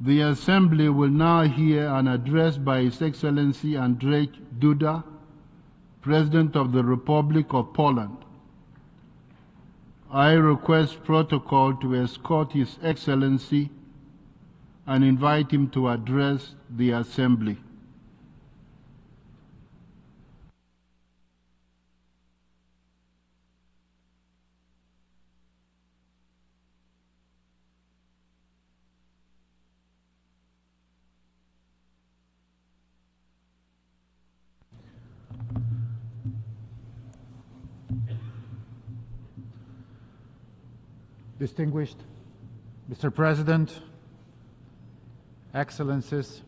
The Assembly will now hear an address by His Excellency Andrzej Duda, President of the Republic of Poland. I request protocol to escort His Excellency and invite him to address the Assembly. Distinguished Mr. President, Excellencies,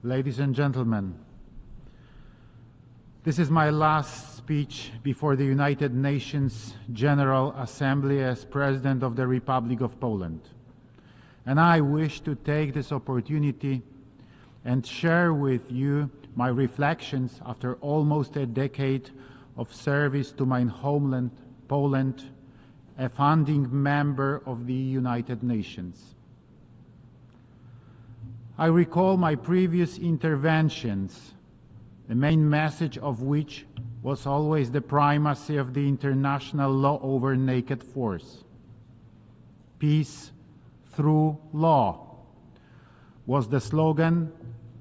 ladies and gentlemen, this is my last speech before the United Nations General Assembly as President of the Republic of Poland. And I wish to take this opportunity and share with you my reflections after almost a decade of service to my homeland, Poland, a founding member of the United Nations. I recall my previous interventions, the main message of which was always the primacy of the international law over naked force. Peace through law was the slogan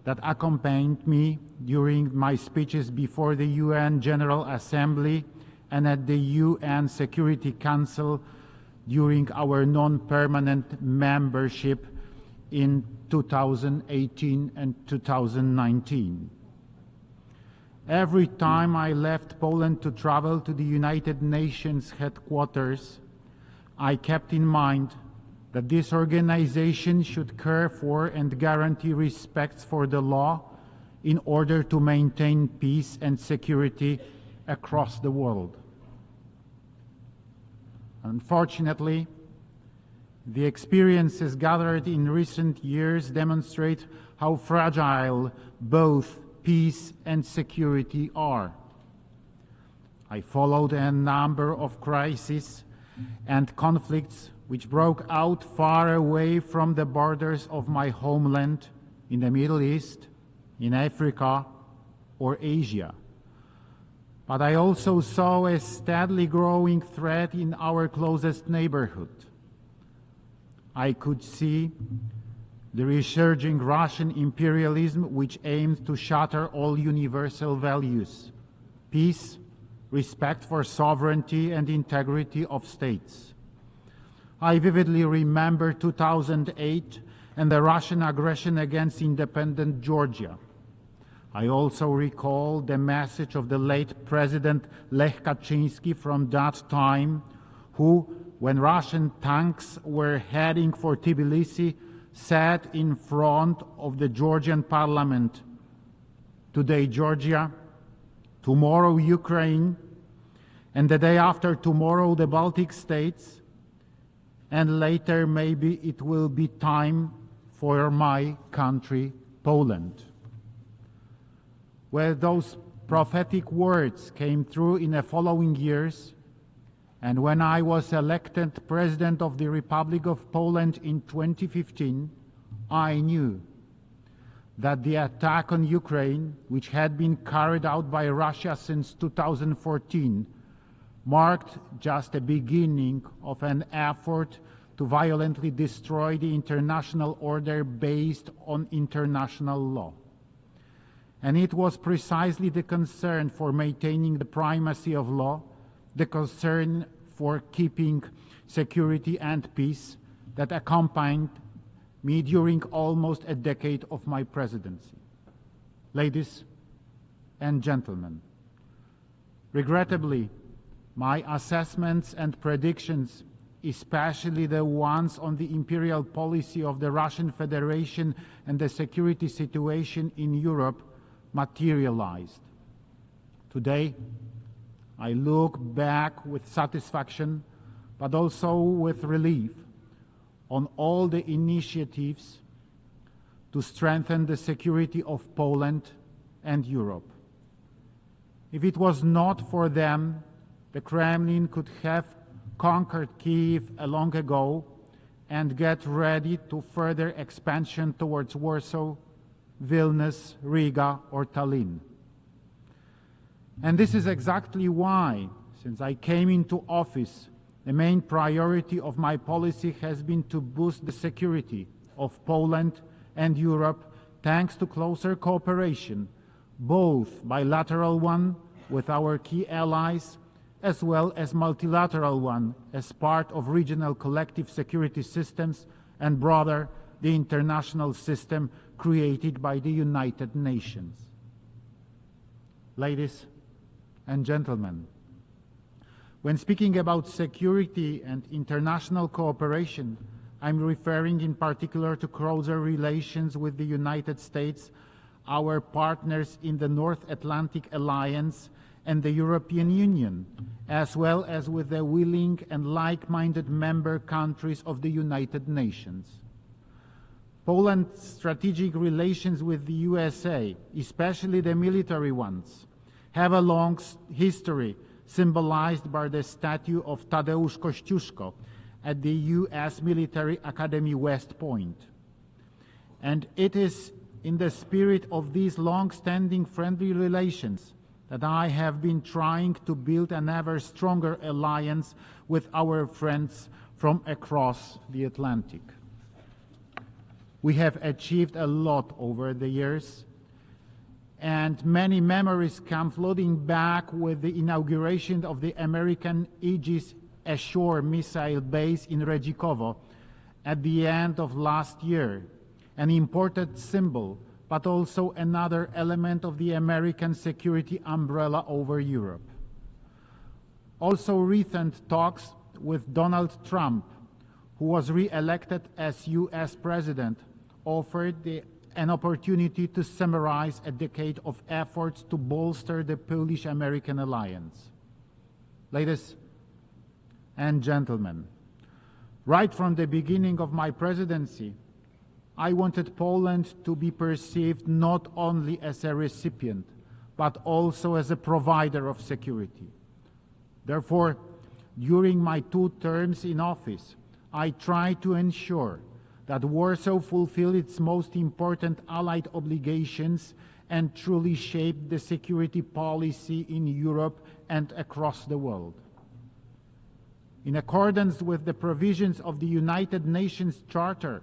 that accompanied me during my speeches before the UN General Assembly and at the UN Security Council during our non-permanent membership in 2018 and 2019. Every time I left Poland to travel to the United Nations headquarters, I kept in mind that this organization should care for and guarantee respect for the law in order to maintain peace and security across the world. Unfortunately, the experiences gathered in recent years demonstrate how fragile both peace and security are. I followed a number of crises and conflicts which broke out far away from the borders of my homeland in the Middle East, in Africa, or Asia. But I also saw a steadily growing threat in our closest neighborhood. I could see the resurging Russian imperialism which aimed to shatter all universal values: peace, respect for sovereignty and integrity of states. I vividly remember 2008 and the Russian aggression against independent Georgia. I also recall the message of the late President Lech Kaczynski from that time, who, when Russian tanks were heading for Tbilisi, sat in front of the Georgian parliament. Today Georgia, tomorrow Ukraine, and the day after tomorrow the Baltic states, and later maybe it will be time for my country, Poland. Where those prophetic words came through in the following years, and when I was elected President of the Republic of Poland in 2015, I knew that the attack on Ukraine, which had been carried out by Russia since 2014, marked just the beginning of an effort to violently destroy the international order based on international law. And it was precisely the concern for maintaining the primacy of law, the concern for keeping security and peace that accompanied me during almost a decade of my presidency. Ladies and gentlemen, regrettably, my assessments and predictions, especially the ones on the imperial policy of the Russian Federation and the security situation in Europe, materialized. Today, I look back with satisfaction, but also with relief, on all the initiatives to strengthen the security of Poland and Europe. If it was not for them, the Kremlin could have conquered Kyiv long ago and get ready to further expansion towards Warsaw, Vilnius, Riga, or Tallinn. And this is exactly why, since I came into office, the main priority of my policy has been to boost the security of Poland and Europe thanks to closer cooperation, both bilateral one with our key allies, as well as multilateral one as part of regional collective security systems and broader the international system created by the United Nations. Ladies and gentlemen, when speaking about security and international cooperation, I'm referring in particular to closer relations with the United States, our partners in the North Atlantic Alliance, and the European Union, as well as with the willing and like-minded member countries of the United Nations. Poland's strategic relations with the USA, especially the military ones, have a long history symbolized by the statue of Tadeusz Kościuszko at the U.S. Military Academy West Point. And it is in the spirit of these long-standing friendly relations that I have been trying to build an ever stronger alliance with our friends from across the Atlantic. We have achieved a lot over the years, and many memories come flooding back with the inauguration of the American Aegis Ashore missile base in Redzikowo at the end of last year, an important symbol, but also another element of the American security umbrella over Europe. Also recent talks with Donald Trump, who was re-elected as US President, offered an opportunity to summarize a decade of efforts to bolster the Polish-American alliance. Ladies and gentlemen, right from the beginning of my presidency, I wanted Poland to be perceived not only as a recipient, but also as a provider of security. Therefore, during my 2 terms in office, I tried to ensure that Warsaw fulfilled its most important allied obligations and truly shaped the security policy in Europe and across the world. In accordance with the provisions of the United Nations Charter,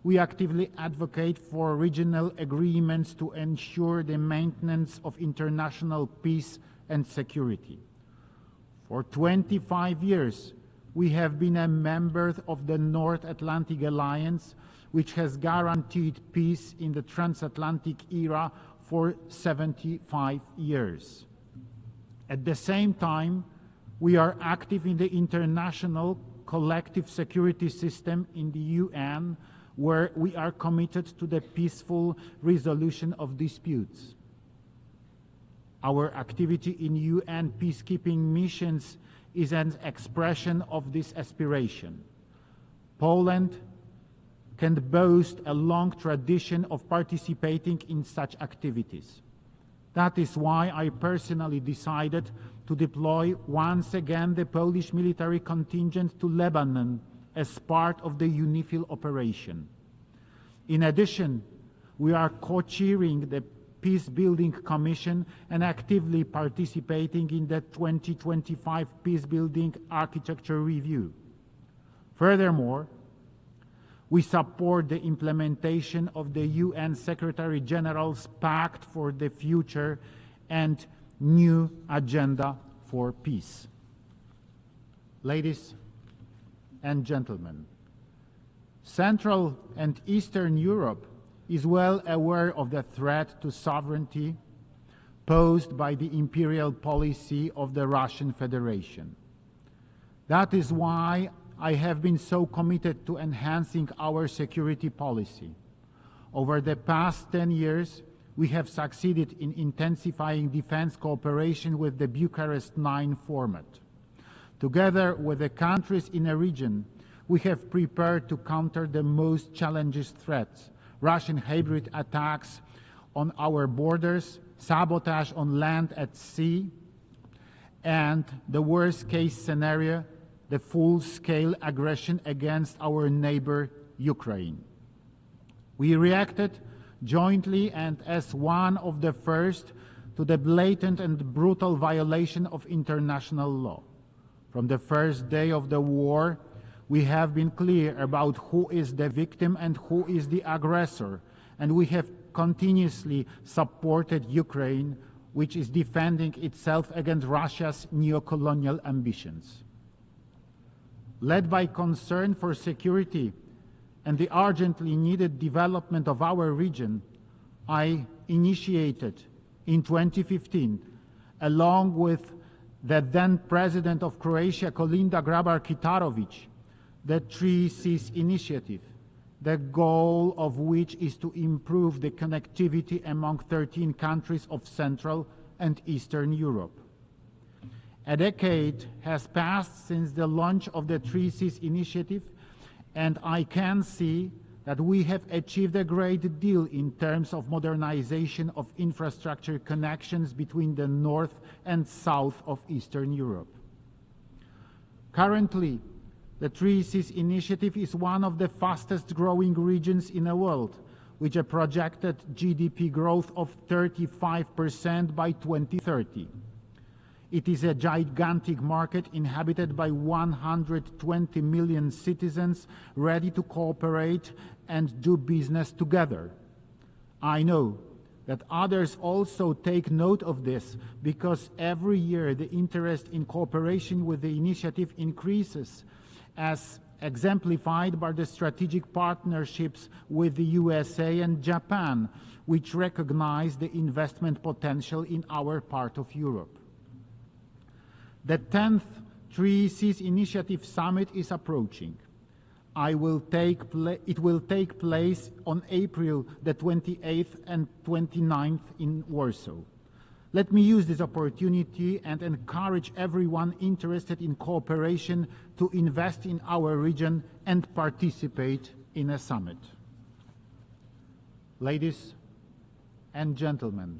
we actively advocate for regional agreements to ensure the maintenance of international peace and security. For 25 years, we have been a member of the North Atlantic Alliance, which has guaranteed peace in the transatlantic era for 75 years. At the same time, we are active in the international collective security system in the UN, where we are committed to the peaceful resolution of disputes. Our activity in UN peacekeeping missions is an expression of this aspiration. Poland can boast a long tradition of participating in such activities. That is why I personally decided to deploy once again the Polish military contingent to Lebanon as part of the UNIFIL operation. In addition, we are co-chairing the Peace-Building Commission and actively participating in the 2025 Peace-Building Architecture Review. Furthermore, we support the implementation of the UN Secretary General's Pact for the Future and new agenda for peace. Ladies and gentlemen, Central and Eastern Europe is well aware of the threat to sovereignty posed by the imperial policy of the Russian Federation. That is why I have been so committed to enhancing our security policy. Over the past 10 years, we have succeeded in intensifying defense cooperation with the Bucharest 9 format. Together with the countries in a region, we have prepared to counter the most challenging threats: Russian hybrid attacks on our borders, sabotage on land at sea, and the worst-case scenario, the full-scale aggression against our neighbor, Ukraine. We reacted jointly and as one of the first to the blatant and brutal violation of international law. From the first day of the war, we have been clear about who is the victim and who is the aggressor, and we have continuously supported Ukraine, which is defending itself against Russia's neo-colonial ambitions. Led by concern for security and the urgently needed development of our region, I initiated in 2015, along with the then President of Croatia, Kolinda Grabar-Kitarović, the 3Cs initiative, the goal of which is to improve the connectivity among 13 countries of Central and Eastern Europe. A decade has passed since the launch of the 3Cs initiative, and I can see that we have achieved a great deal in terms of modernization of infrastructure connections between the north and south of Eastern Europe. Currently, the 3Cs initiative is one of the fastest growing regions in the world, with a projected GDP growth of 35% by 2030. It is a gigantic market inhabited by 120 million citizens ready to cooperate and do business together. I know that others also take note of this because every year the interest in cooperation with the initiative increases, as exemplified by the strategic partnerships with the USA and Japan, which recognize the investment potential in our part of Europe. The 10th 3Cs Initiative Summit is approaching. It will take place on April the 28th and 29th in Warsaw. Let me use this opportunity and encourage everyone interested in cooperation to invest in our region and participate in a summit. Ladies and gentlemen,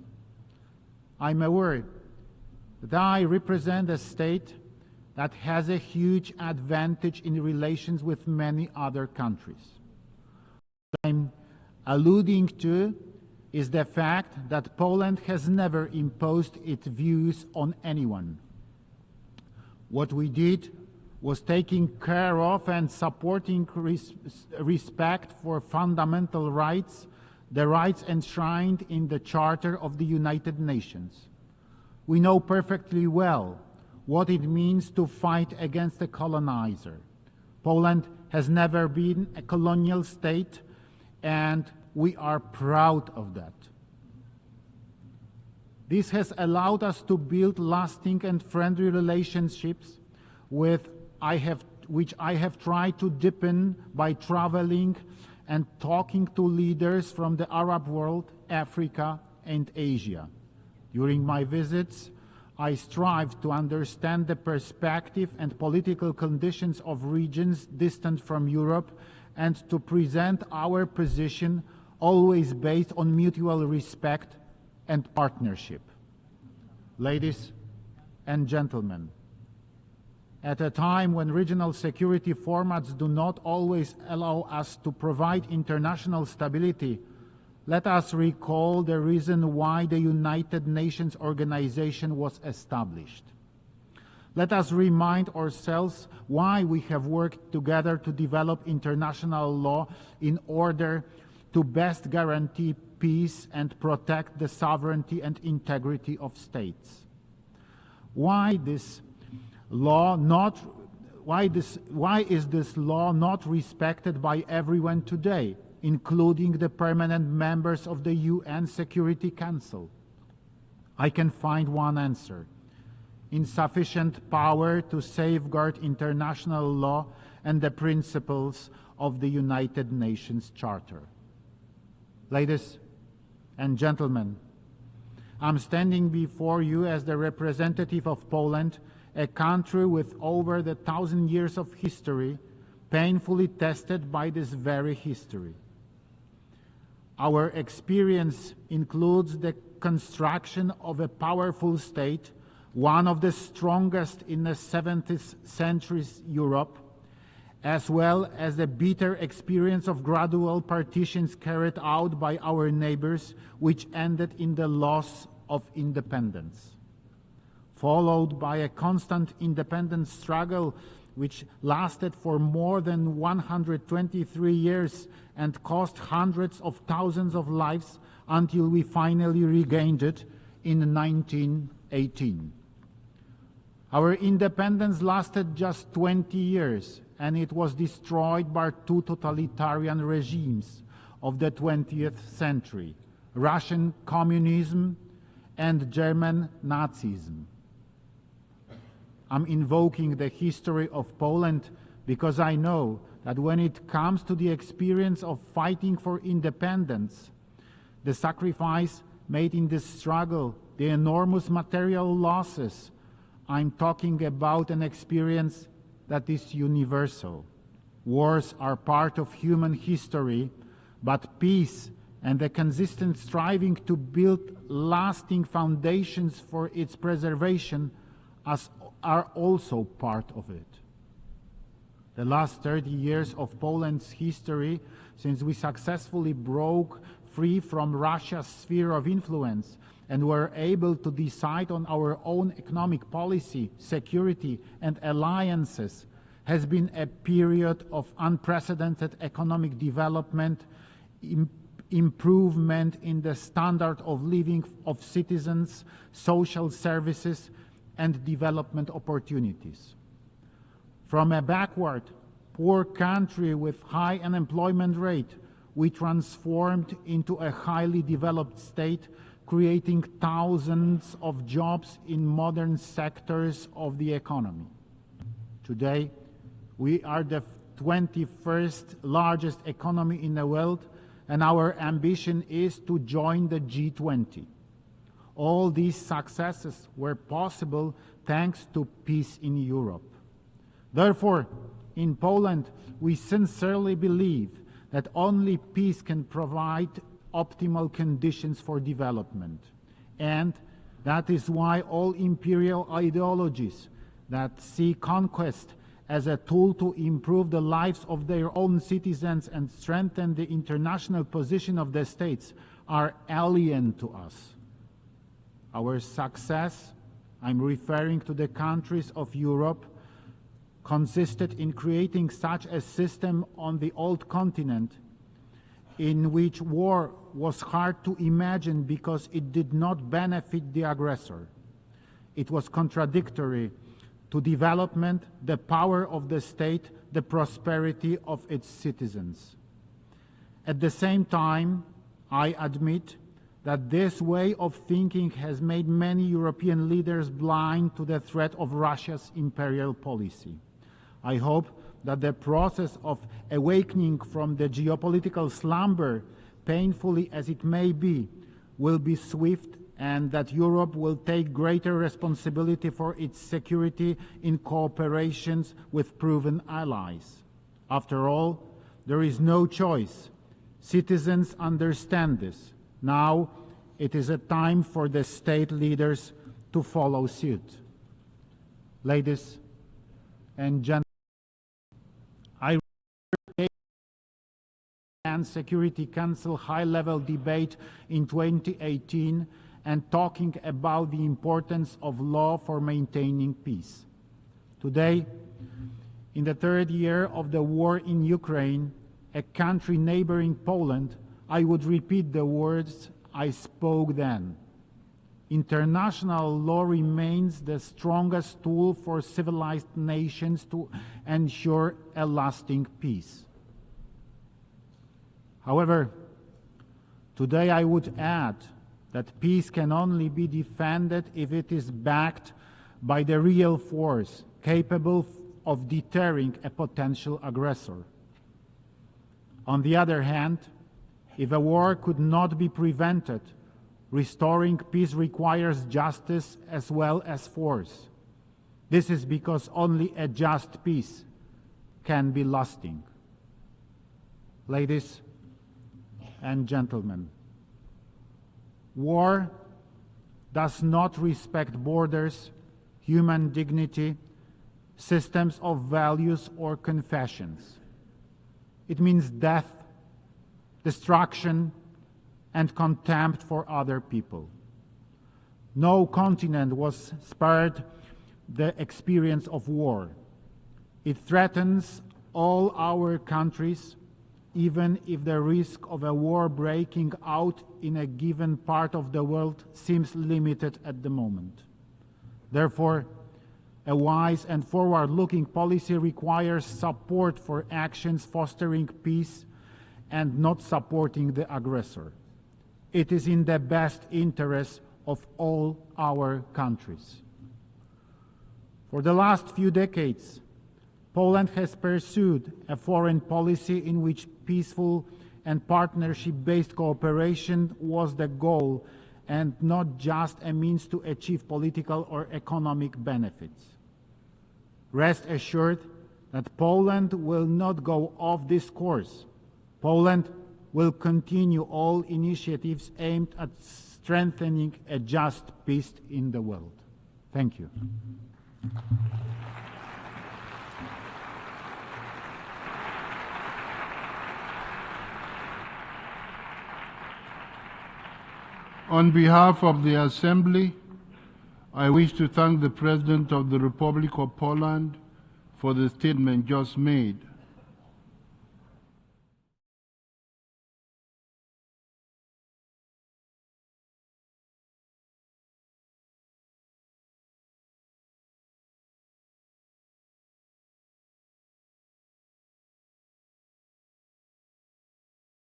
I'm aware that I represent a state that has a huge advantage in relations with many other countries. What I'm alluding to is the fact that Poland has never imposed its views on anyone. What we did was taking care of and supporting respect for fundamental rights, the rights enshrined in the Charter of the United Nations. We know perfectly well what it means to fight against a colonizer. Poland has never been a colonial state, and we are proud of that. This has allowed us to build lasting and friendly relationships which I have tried to deepen by traveling and talking to leaders from the Arab world, Africa, and Asia. During my visits, I strive to understand the perspective and political conditions of regions distant from Europe and to present our position always based on mutual respect and partnership. Ladies and gentlemen, at a time when regional security formats do not always allow us to provide international stability, let us recall the reason why the United Nations organization was established. Let us remind ourselves why we have worked together to develop international law in order to best guarantee peace and protect the sovereignty and integrity of states. Why is this law not respected by everyone today, including the permanent members of the UN Security Council? I can find one answer: insufficient power to safeguard international law and the principles of the United Nations Charter. Ladies and gentlemen, I'm standing before you as the representative of Poland, a country with over 1,000 years of history, painfully tested by this very history. Our experience includes the construction of a powerful state one of the strongest in the 17th century's Europe, as well as the bitter experience of gradual partitions carried out by our neighbors, which ended in the loss of independence, followed by a constant independence struggle which lasted for more than 123 years and cost hundreds of thousands of lives until we finally regained it in 1918. Our independence lasted just 20 years, and it was destroyed by two totalitarian regimes of the 20th century, Russian communism and German Nazism. I'm invoking the history of Poland because I know that when it comes to the experience of fighting for independence, the sacrifice made in this struggle, the enormous material losses, I'm talking about an experience that is universal. Wars are part of human history, but peace and the consistent striving to build lasting foundations for its preservation are also part of it. The last 30 years of Poland's history, since we successfully broke free from Russia's sphere of influence and were able to decide on our own economic policy, security, and alliances, has been a period of unprecedented economic development, improvement in the standard of living of citizens, social services, and development opportunities. From a backward, poor country with high unemployment rate, we transformed into a highly developed state, creating thousands of jobs in modern sectors of the economy. Today, we are the 21st largest economy in the world, and our ambition is to join the G20. All these successes were possible thanks to peace in Europe. Therefore, in Poland, we sincerely believe that only peace can provide optimal conditions for development. And that is why all imperial ideologies that see conquest as a tool to improve the lives of their own citizens and strengthen the international position of the states are alien to us. Our success, I'm referring to the countries of Europe, consisted in creating such a system on the old continent in which war was hard to imagine because it did not benefit the aggressor. It was contradictory to development, the power of the state, the prosperity of its citizens. At the same time, I admit that this way of thinking has made many European leaders blind to the threat of Russia's imperial policy. I hope that the process of awakening from the geopolitical slumber, painfully as it may be, will be swift, and that Europe will take greater responsibility for its security in cooperation with proven allies. After all, there is no choice. Citizens understand this. Now it is a time for the state leaders to follow suit. Ladies and gentlemen, I and Security Council high-level debate in 2018 and talking about the importance of law for maintaining peace. Today, in the third year of the war in Ukraine, a country neighboring Poland, I would repeat the words I spoke then. International law remains the strongest tool for civilized nations to ensure a lasting peace. However, today I would add that peace can only be defended if it is backed by the real force capable of deterring a potential aggressor. On the other hand, if a war could not be prevented, restoring peace requires justice as well as force. This is because only a just peace can be lasting. Ladies and gentlemen, war does not respect borders human dignity, systems of values or confessions. It means death, destruction, and contempt for other people. No continent was spared the experience of war. It threatens all our countries, even if the risk of a war breaking out in a given part of the world seems limited at the moment. Therefore, a wise and forward-looking policy requires support for actions fostering peace and not supporting the aggressor. It is in the best interest of all our countries. For the last few decades, Poland has pursued a foreign policy in which peaceful and partnership-based cooperation was the goal and not just a means to achieve political or economic benefits. Rest assured that Poland will not go off this course. Poland will continue all initiatives aimed at strengthening a just peace in the world. Thank you. On behalf of the Assembly, I wish to thank the President of the Republic of Poland for the statement just made.